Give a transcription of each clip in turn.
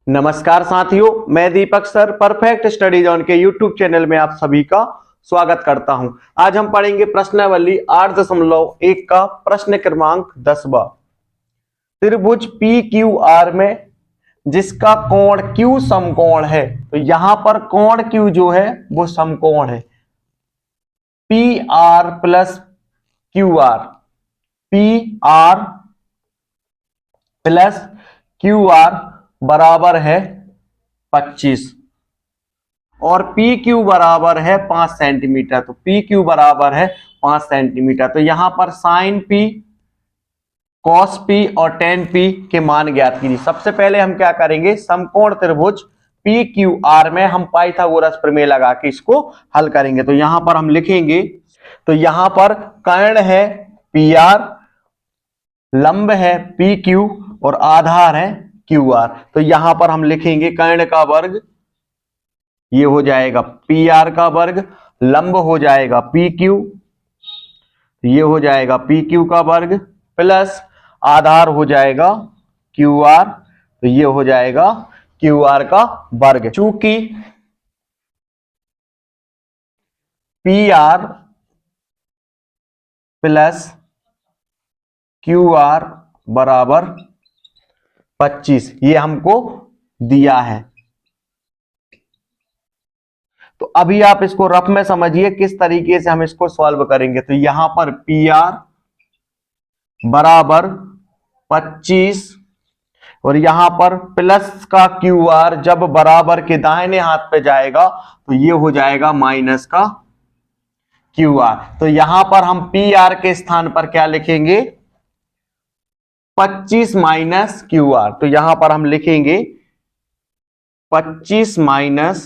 नमस्कार साथियों, मैं दीपक सर परफेक्ट स्टडी जोन के यूट्यूब चैनल में आप सभी का स्वागत करता हूं। आज हम पढ़ेंगे प्रश्नावली 8.1 का प्रश्न क्रमांक 10वां। त्रिभुज पी क्यू आर में जिसका कोण क्यू समकोण है, तो यहां पर कोण क्यू जो है वो समकोण है। P R plus Q R, P R plus Q R बराबर है 25 और पी क्यू बराबर है 5 सेंटीमीटर। तो पी क्यू बराबर है 5 सेंटीमीटर। तो यहां पर साइन पी, कॉस पी और टेन पी के मान ज्ञात कीजिए। सबसे पहले हम क्या करेंगे, समकोण त्रिभुज पी क्यू आर में हम पाइथागोरस प्रमेय लगा के इसको हल करेंगे। तो यहां पर हम लिखेंगे, तो यहां पर कर्ण है पी आर, लंब है पी क्यू और आधार है क्यू आर। तो यहां पर हम लिखेंगे कर्ण का वर्ग, ये हो जाएगा पी आर का वर्ग, लंब हो जाएगा पी क्यू, ये हो जाएगा पी क्यू का वर्ग, प्लस आधार हो जाएगा क्यू आर, तो ये हो जाएगा क्यू आर का वर्ग। चूंकि P R plus Q R बराबर 25 ये हमको दिया है। तो अभी आप इसको रफ में समझिए किस तरीके से हम इसको सॉल्व करेंगे। तो यहां पर पी आर बराबर 25 और यहां पर प्लस का क्यू आर जब बराबर के दाहिने हाथ पे जाएगा तो ये हो जाएगा माइनस का क्यू आर। तो यहां पर हम पी आर के स्थान पर क्या लिखेंगे, 25 माइनस क्यू आर। तो यहां पर हम लिखेंगे 25 माइनस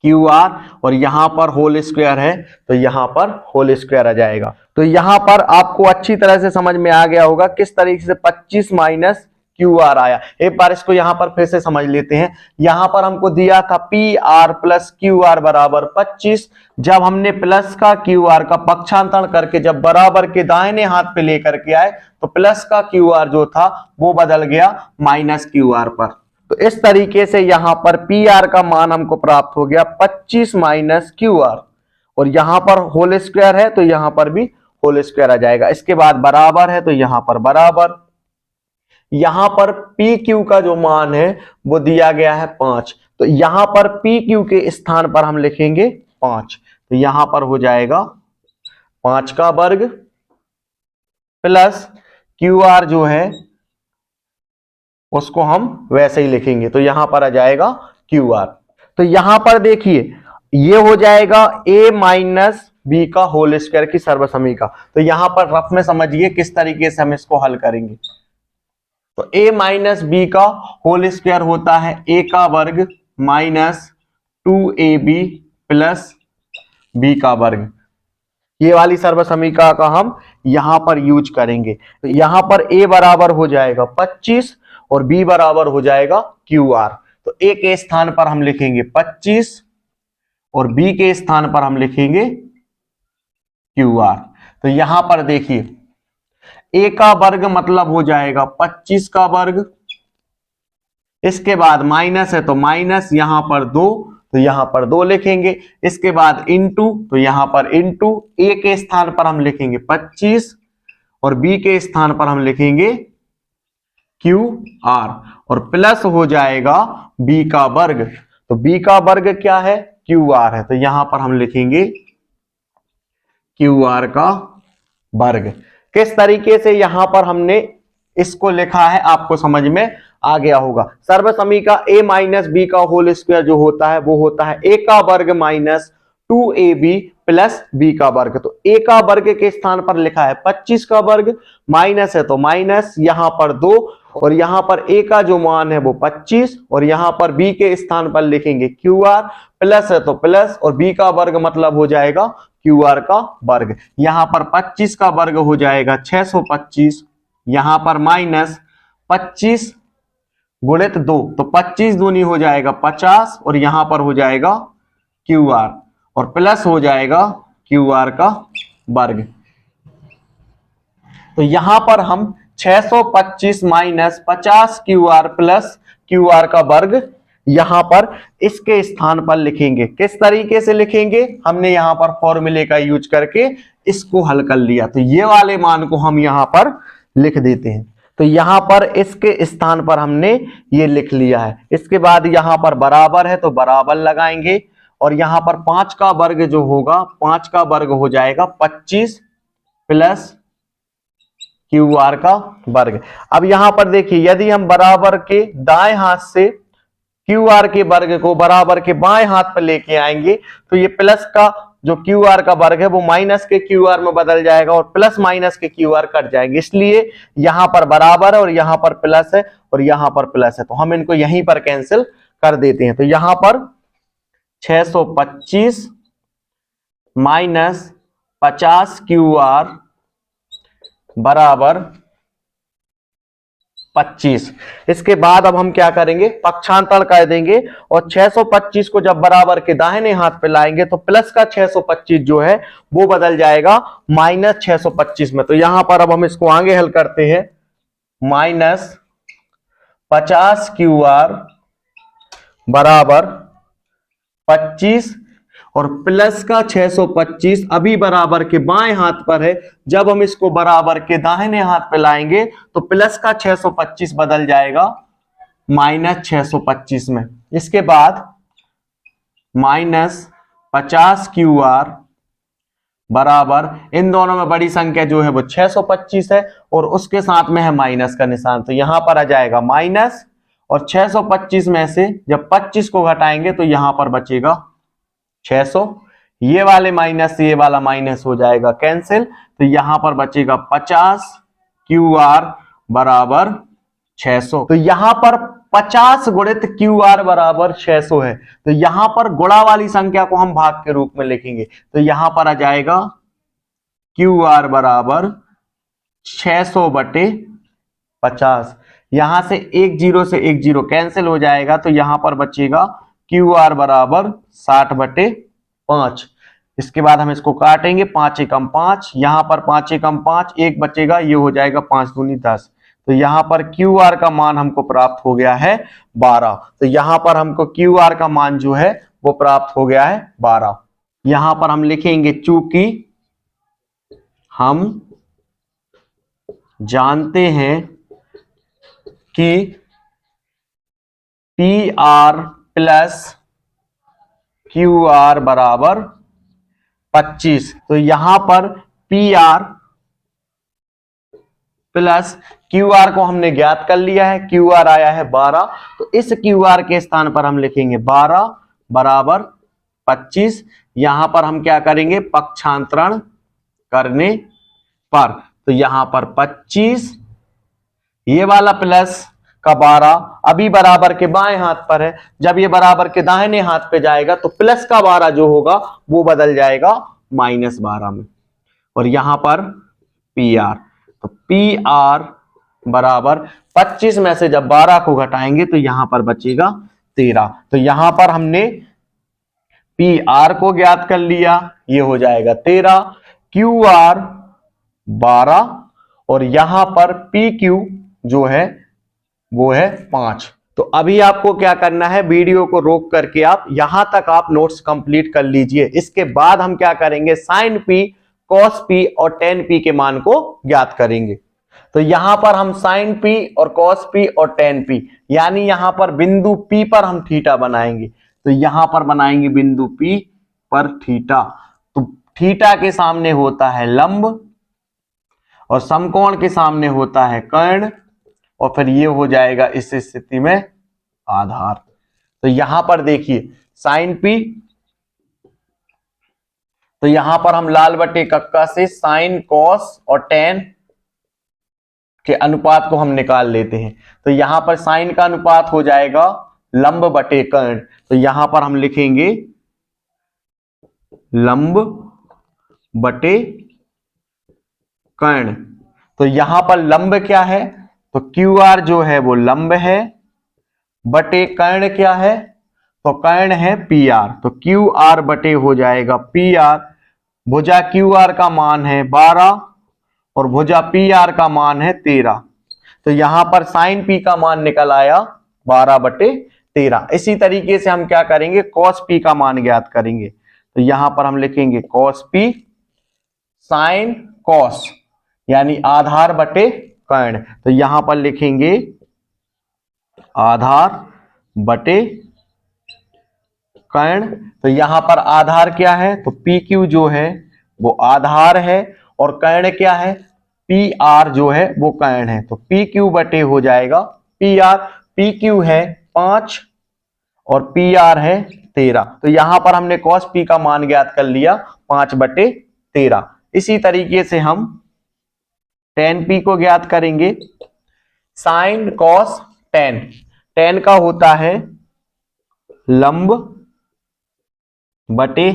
क्यू आर और यहां पर होल स्क्वायर है तो यहां पर होल स्क्वायर आ जाएगा। तो यहां पर आपको अच्छी तरह से समझ में आ गया होगा किस तरीके से 25 माइनस क्यू आर आया। एक बार इसको यहां पर फिर से समझ लेते हैं। यहां पर हमको दिया था P R plus Q R बराबर 25। जब हमने प्लस का क्यू आर का पक्षांतरण करके जब बराबर के दाहिने हाथ पे लेकर के आए तो प्लस का क्यू आर जो था वो बदल गया माइनस क्यू आर पर। तो इस तरीके से यहां पर पी आर का मान हमको प्राप्त हो गया 25 माइनस क्यू आर और यहां पर होल स्क्वायर है तो यहां पर भी होल स्क्वायर आ जाएगा। इसके बाद बराबर है तो यहां पर बराबर, यहां पर पी क्यू का जो मान है वो दिया गया है 5। तो यहां पर पी क्यू के स्थान पर हम लिखेंगे 5। तो यहां पर हो जाएगा 5 का वर्ग प्लस क्यू आर जो है उसको हम वैसे ही लिखेंगे। तो यहां पर आ जाएगा क्यू आर। तो यहां पर देखिए ये हो जाएगा a माइनस बी का होल स्क्वायर की सर्वसमीका। तो यहां पर रफ में समझिए किस तरीके से हम इसको हल करेंगे। तो a माइनस बी का होल स्क्वायर होता है a का वर्ग माइनस 2ab प्लस b का वर्ग। ये वाली सर्वसमीका का हम यहां पर यूज करेंगे। तो यहां पर a बराबर हो जाएगा 25 और b बराबर हो जाएगा क्यू आर। तो a के स्थान पर हम लिखेंगे 25 और b के स्थान पर हम लिखेंगे क्यू आर। तो यहां पर देखिए a का वर्ग मतलब हो जाएगा 25 का वर्ग, इसके बाद माइनस है तो माइनस यहां पर 2 तो यहां पर 2 लिखेंगे, इसके बाद इनटू तो यहां पर इनटू, a के स्थान पर हम लिखेंगे 25 और b के स्थान पर हम लिखेंगे क्यू आर और प्लस हो जाएगा b का वर्ग। तो b का वर्ग क्या है, क्यू आर है। तो यहां पर हम लिखेंगे क्यू आर का वर्ग। किस तरीके से यहां पर हमने इसको लिखा है आपको समझ में आ गया होगा। सर्वसमीका a माइनस बी का होल स्क्वायर जो होता है वो होता है a का वर्ग माइनस 2ab प्लस b का वर्ग। तो a का वर्ग के स्थान पर लिखा है 25 का वर्ग, माइनस है तो माइनस यहां पर 2 और यहां पर a का जो मान है वो 25 और यहां पर b के स्थान पर लिखेंगे क्यू आर, प्लस है तो प्लस और b का वर्ग मतलब हो जाएगा क्यू आर का वर्ग। यहां पर 25 का वर्ग हो जाएगा 625, यहां पर माइनस 25 गुणित 2 तो 25 दूनी हो जाएगा 50 और यहां पर हो जाएगा क्यू आर और प्लस हो जाएगा क्यू आर का वर्ग। तो यहां पर हम 625 minus 50 Q R plus Q R का वर्ग यहां पर इसके स्थान पर लिखेंगे। किस तरीके से लिखेंगे, हमने यहां पर फॉर्मूले का यूज करके इसको हल कर लिया। तो ये वाले मान को हम यहां पर लिख देते हैं। तो यहां पर इसके स्थान पर हमने ये लिख लिया है। इसके बाद यहां पर बराबर है तो बराबर लगाएंगे और यहां पर 5 का वर्ग जो होगा, 5 का वर्ग हो जाएगा 25 प्लस क्यू आर का वर्ग। अब यहां पर देखिए, यदि हम बराबर के दाएं हाथ से क्यू आर के वर्ग को बराबर के बाएं हाथ पर लेके आएंगे तो ये प्लस का जो क्यू आर का वर्ग है वो माइनस के क्यू आर में बदल जाएगा और प्लस माइनस के क्यू आर कट जाएंगे। इसलिए यहां पर बराबर है और यहां पर प्लस है और यहां पर प्लस है, तो हम इनको यहीं पर कैंसिल कर देते हैं। तो यहां पर 625 माइनस 50 क्यू आर बराबर 25। इसके बाद अब हम क्या करेंगे, पक्षांतर कर देंगे और 625 को जब बराबर के दाहिने हाथ पे लाएंगे तो प्लस का 625 जो है वो बदल जाएगा माइनस 625 में। तो यहां पर अब हम इसको आगे हल करते हैं, माइनस 50 क्यू आर बराबर 25 और प्लस का 625 अभी बराबर के बाएं हाथ पर है, जब हम इसको बराबर के दाहिने हाथ पे लाएंगे तो प्लस का 625 बदल जाएगा माइनस 625 में। इसके बाद माइनस 50 क्यू आर बराबर, इन दोनों में बड़ी संख्या जो है वो 625 है और उसके साथ में है माइनस का निशान, तो यहां पर आ जाएगा माइनस और 625 में से जब 25 को घटाएंगे तो यहां पर बचेगा 600। ये वाले माइनस से ये वाला माइनस हो जाएगा कैंसिल, तो यहां पर बचेगा 50 क्यू आर बराबर 600। तो यहां पर 50 गुणित क्यू आर बराबर 600 है, तो यहां पर गुणा वाली संख्या को हम भाग के रूप में लिखेंगे। तो यहां पर आ जाएगा क्यू आर बराबर 600 बटे 50। यहां से एक जीरो से एक जीरो कैंसिल हो जाएगा, तो यहां पर बचेगा क्यू आर बराबर 60 बटे 5। इसके बाद हम इसको काटेंगे, 5 एकम 5, यहां पर 5 एकम 5, एक बचेगा, ये हो जाएगा 5 दूनी 10। तो यहां पर क्यू आर का मान हमको प्राप्त हो गया है 12। तो यहां पर हमको क्यू आर का मान जो है वो प्राप्त हो गया है 12। यहां पर हम लिखेंगे, चूंकि हम जानते हैं कि P R plus Q R बराबर 25, तो यहां पर P R plus Q R को हमने ज्ञात कर लिया है, क्यू आर आया है 12, तो इस क्यू आर के स्थान पर हम लिखेंगे 12 बराबर 25। यहां पर हम क्या करेंगे, पक्षांतरण करने पर, तो यहां पर 25 ये वाला प्लस का 12 अभी बराबर के बाएं हाथ पर है, जब ये बराबर के दाहिने हाथ पे जाएगा तो प्लस का 12 जो होगा वो बदल जाएगा माइनस 12 में। और यहां पर पी आर, तो पी आर बराबर 25 में से जब 12 को घटाएंगे तो यहां पर बचेगा 13। तो यहां पर हमने पी आर को ज्ञात कर लिया, ये हो जाएगा 13, क्यू आर 12 और यहां पर पी क्यू जो है वो है 5। तो अभी आपको क्या करना है, वीडियो को रोक करके आप यहां तक आप नोट्स कंप्लीट कर लीजिए। इसके बाद हम क्या करेंगे, साइन पी, कॉस पी और टेन पी के मान को ज्ञात करेंगे। तो यहां पर हम साइन पी और कॉस पी और टेन पी, यानी यहां पर बिंदु पी पर हम थीटा बनाएंगे। तो यहां पर बनाएंगे बिंदु पी पर थीटा, तो थीटा के सामने होता है लंब और समकोण के सामने होता है कर्ण और फिर ये हो जाएगा इस स्थिति में आधार। तो यहां पर देखिए साइन पी, तो यहां पर हम लाल बटे कक्का से साइन, कॉस और टेन के अनुपात को हम निकाल लेते हैं। तो यहां पर साइन का अनुपात हो जाएगा लंब बटे कर्ण, तो यहां पर हम लिखेंगे लंब बटे कर्ण। तो यहां पर लंब क्या है, तो क्यू आर जो है वो लंब है, बटे कर्ण क्या है, तो कर्ण है पी आर, तो क्यू आर बटे हो जाएगा पी आर। भुजा क्यू आर का मान है 12 और भुजा पी आर का मान है 13। तो यहां पर साइन पी का मान निकल आया 12/13। इसी तरीके से हम क्या करेंगे, cos p का मान ज्ञात करेंगे। तो यहां पर हम लिखेंगे cos p sin cos यानी आधार बटे कर्ण। तो यहां पर लिखेंगे आधार बटे कर्ण। तो यहां पर आधार क्या है, तो पी क्यू जो है वो आधार है और कर्ण क्या है, पी आर जो है वो कर्ण है। तो पी क्यू बटे हो जाएगा पी आर। पी क्यू है 5 और पी आर है 13। तो यहां पर हमने cos p का मान ज्ञात कर लिया 5/13। इसी तरीके से हम tan p को ज्ञात करेंगे। sin cos tan, tan का होता है लंब बटे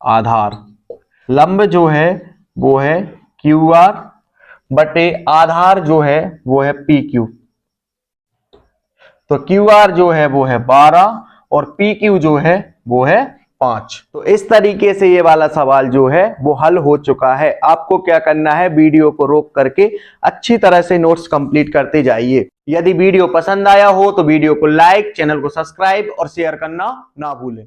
आधार। लंब जो है वो है क्यू आर बटे आधार जो है वो है पी क्यू। तो क्यू आर जो है वो है 12 और पी क्यू जो है वो है 5। तो इस तरीके से ये वाला सवाल जो है वो हल हो चुका है। आपको क्या करना है, वीडियो को रोक करके अच्छी तरह से नोट्स कंप्लीट करते जाइए। यदि वीडियो पसंद आया हो तो वीडियो को लाइक, चैनल को सब्सक्राइब और शेयर करना ना भूलें।